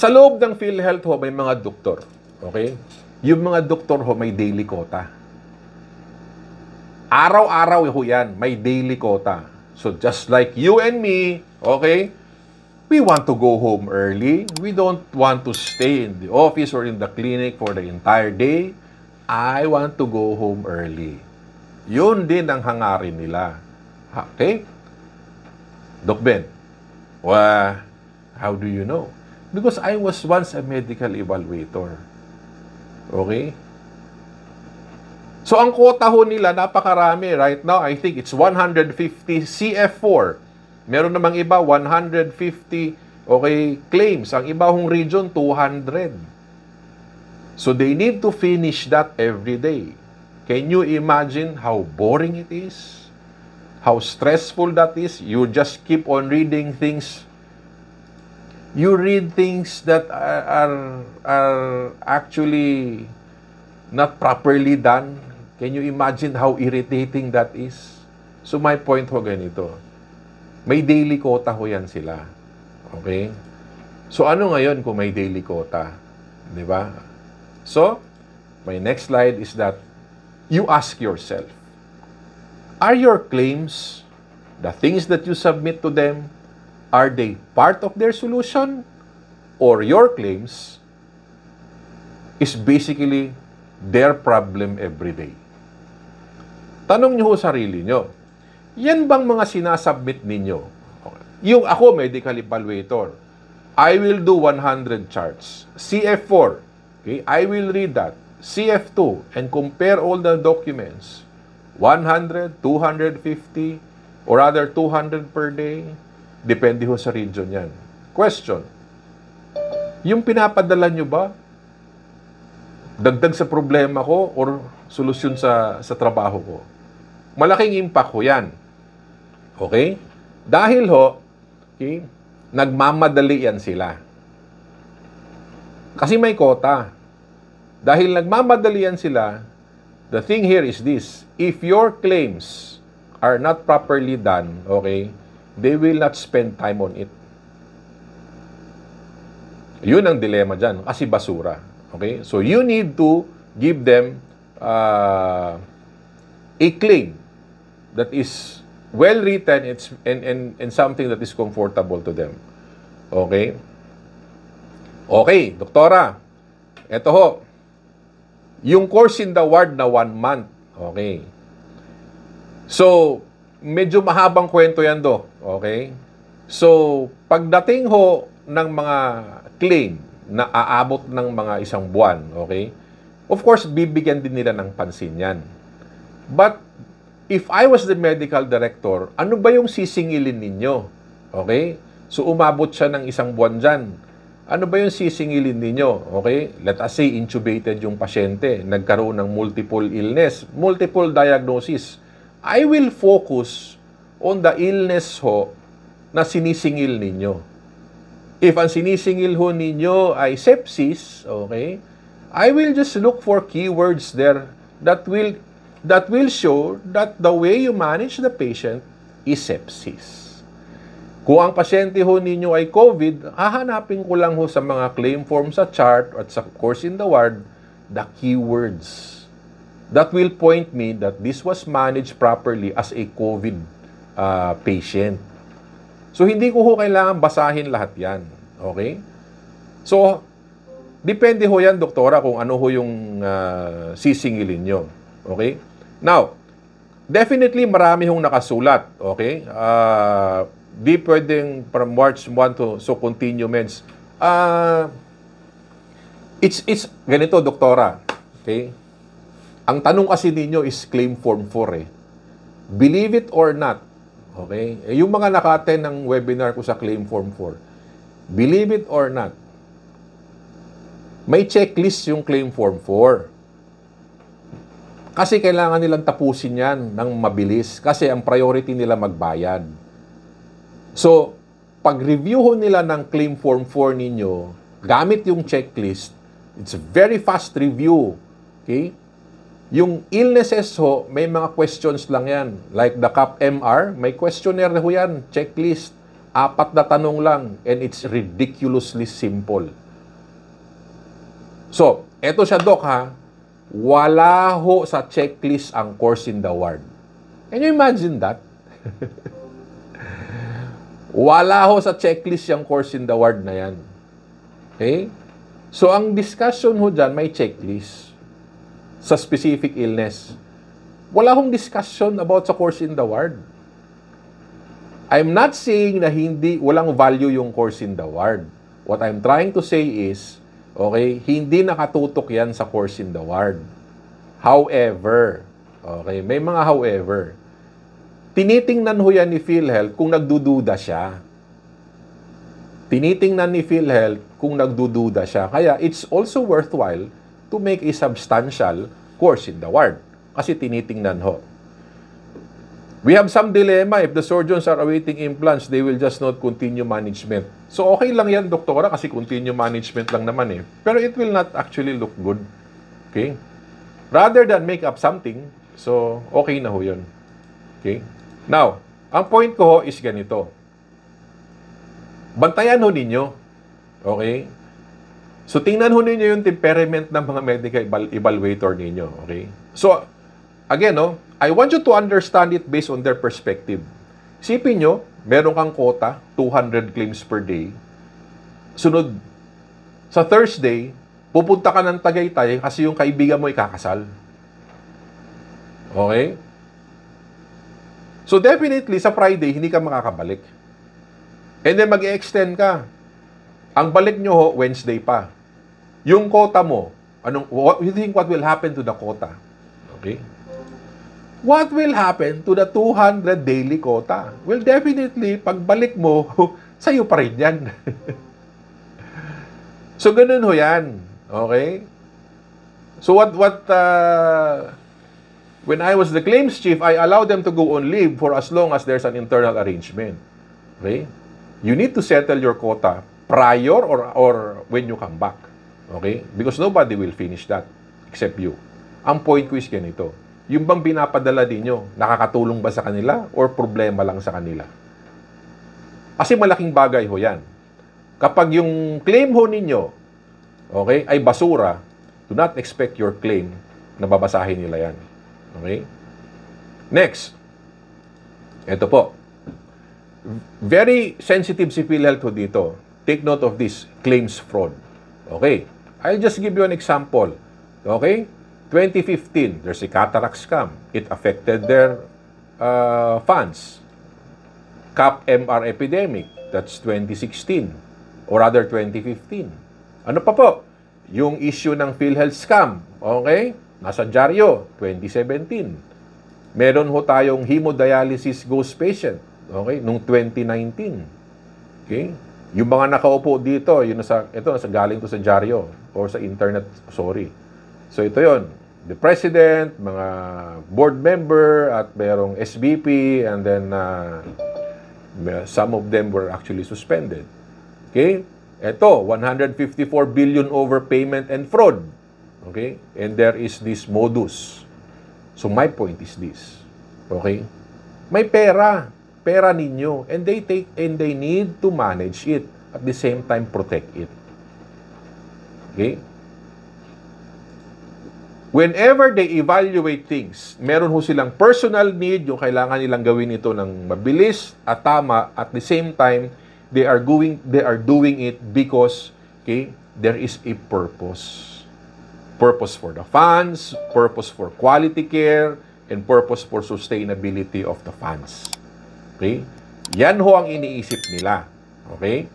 Sa loob ng PhilHealth ho, may mga doktor. Okay? Yung mga doktor ho, may daily quota. Araw-araw ho yan, may daily quota. So just like you and me, okay, we want to go home early. We don't want to stay in the office or in the clinic for the entire day. I want to go home early. Yun din ang hangarin nila. Okay? Doc Ben, how do you know? Because I was once a medical evaluator. Okay? So, ang quota ho nila, napakarami. Right now, I think it's 150 CF4. Meron namang iba, 150 claims. Ang iba hong region, 200. So, they need to finish that every day. Can you imagine how boring it is? How stressful that is? You just keep on reading things. You read things that are actually not properly done. Can you imagine how irritating that is? So my point ho ganito. May daily quota ho yan sila. Okay? So ano ngayon kung may daily quota? Di ba? So, my next slide is that you ask yourself, are your claims, the things that you submit to them, are they part of their solution? Or your claims is basically their problem every day? Tanong nyo ho sarili nyo, yan bang mga sinasubmit ninyo? Yung ako, medical evaluator, I will do 100 charts. CF4, okay, I will read that. CF2, and compare all the documents. 100, 250, or rather 200 per day. Depende ho sa region yan. Question, yung pinapadala nyo ba, dagdag sa problema ko or solusyon sa trabaho ko? Malaking impact ho yan. Okay? Dahil ho, okay, nagmamadali yan sila. Kasi may quota. Dahil nagmamadali yan sila, the thing here is this. If your claims are not properly done, okay, they will not spend time on it. Yun ang dilema dyan, kasi basura. Okay? So, you need to give them a claim that is well-written and something that is comfortable to them. Okay? Okay, doktora. Ito ho. Yung course in the ward na 1 month. Okay. So, medyo mahabang kwento yan, do. Okay? So, pagdating ho ng mga claim na aabot ng mga 1 buwan, okay? Of course, bibigyan din nila ng pansin yan. But, if I was the medical director, ano ba yung sisingilin ninyo? Okay? So, umabot siya ng 1 buwan dyan. Ano ba yung sisingilin ninyo? Okay? Let us say, intubated yung pasyente. Nagkaroon ng multiple illness, multiple diagnosis. I will focus on the illness ho na sinisingil ninyo. If ang sinisingil ho ninyo ay sepsis, okay, I will just look for keywords there that will show that the way you manage the patient is sepsis. Kung ang pasyente ho ninyo ay COVID, hahanapin ko lang ho sa mga claim form sa chart at sa course in the ward, the keywords that will point me that this was managed properly as a COVID patient. So, hindi ko ho kailangan basahin lahat yan. Okay? So, depende ho yan, doktora, kung ano ho yung sisingilin nyo. Okay? Now, definitely marami hong nakasulat. Okay? Di pwedeng from March 1 to so continue meds. It's ganito, doktora. Okay? Ang tanong kasi ninyo is claim form 4 eh. Believe it or not. Okay? Yung mga naka-attend ng webinar ko sa claim form 4, believe it or not, may checklist yung claim form 4. Kasi kailangan nilang tapusin yan ng mabilis kasi ang priority nila magbayad. So, pag-review ho nila ng claim form 4 ninyo, gamit yung checklist, it's a very fast review. Okay? Yung illnesses ho, may mga questions lang yan. Like the CAP-MR, may questionnaire ho yan, checklist. 4 na tanong lang, and it's ridiculously simple. So, eto siya, Doc, ha? Wala ho sa checklist ang course in the ward. Can you imagine that? Wala ho sa checklist yung course in the ward na yan. Okay? So, ang discussion ho dyan, may checklist sa specific illness. Wala hong discussion about sa course in the ward. I'm not saying na walang value yung course in the ward. What I'm trying to say is, okay, hindi nakatutok yan sa course in the ward. However, okay, may mga however, tinitingnan ho yan ni PhilHealth kung nagdududa siya. Tinitingnan ni PhilHealth kung nagdududa siya. Kaya it's also worthwhile to make a substantial course in the ward. Kasi tinitingnan ho. We have some dilemma. If the surgeons are awaiting implants, they will just not continue management. So, okay lang yan, doktora, kasi continue management lang naman eh. Pero it will not actually look good. Okay? Rather than make up something, so, okay na ho yun. Okay? Now, ang point ko ho is ganito. Bantayan ho ninyo. Okay? So, tingnan ho ninyo yung temperament ng mga medical evaluator ninyo. Okay? So, again, no, I want you to understand it based on their perspective. Isipin nyo, meron kang quota, 200 claims per day. Sunod, sa Thursday, pupunta ka ng Tagaytay kasi yung kaibigan mo ikakasal. Okay? So definitely, sa Friday, hindi ka makakabalik. And then mag-extend ka. Ang balik nyo ho, Wednesday pa. Yung quota mo, what you think what will happen to the quota? Okay? What will happen to the 200 daily quota? Well, definitely, pagbalik mo, sa'yo pa rin yan. So, ganun ho yan. Okay? So, when I was the claims chief, I allowed them to go on leave for as long as there's an internal arrangement. Okay? You need to settle your quota prior or when you come back. Okay? Because nobody will finish that except you. Ang point ko is ganito. Yung bang pinapadala ninyo, nakakatulong ba sa kanila or problema lang sa kanila? Kasi malaking bagay ho yan. Kapag yung claim ho ninyo, okay, ay basura, do not expect your claim na babasahin nila yan. Okay? Next. Ito po. Very sensitive si PhilHealth dito. Take note of this, claims fraud. Okay? I'll just give you an example. Okay? 2015, there's a cataract scam. It affected their funds. CAP-MR epidemic, that's 2016. Or rather, 2015. Ano pa po? Yung issue ng PhilHealth scam. Okay? Nasa dyaryo, 2017. Meron ho tayong hemodialysis ghost patient. Okay? Nung 2019. Okay? Yung mga nakaupo dito, nasa galing to sa dyaryo or sa internet, sorry. So ito yon. The president, mga board member, at merong SVP, and then some of them were actually suspended. Okay? Ito, 154 billion overpayment and fraud. Okay? And there is this modus. So my point is this. Okay? May pera ninyo, and they need to manage it, at the same time protect it. Okay? Whenever they evaluate things, meron ho silang personal need, yung kailangan nilang gawin ito ng mabilis at tama, at the same time, they are doing it because, okay, there is a purpose. Purpose for the funds, purpose for quality care, and purpose for sustainability of the funds. Okay? Yan ho ang iniisip nila. Okay?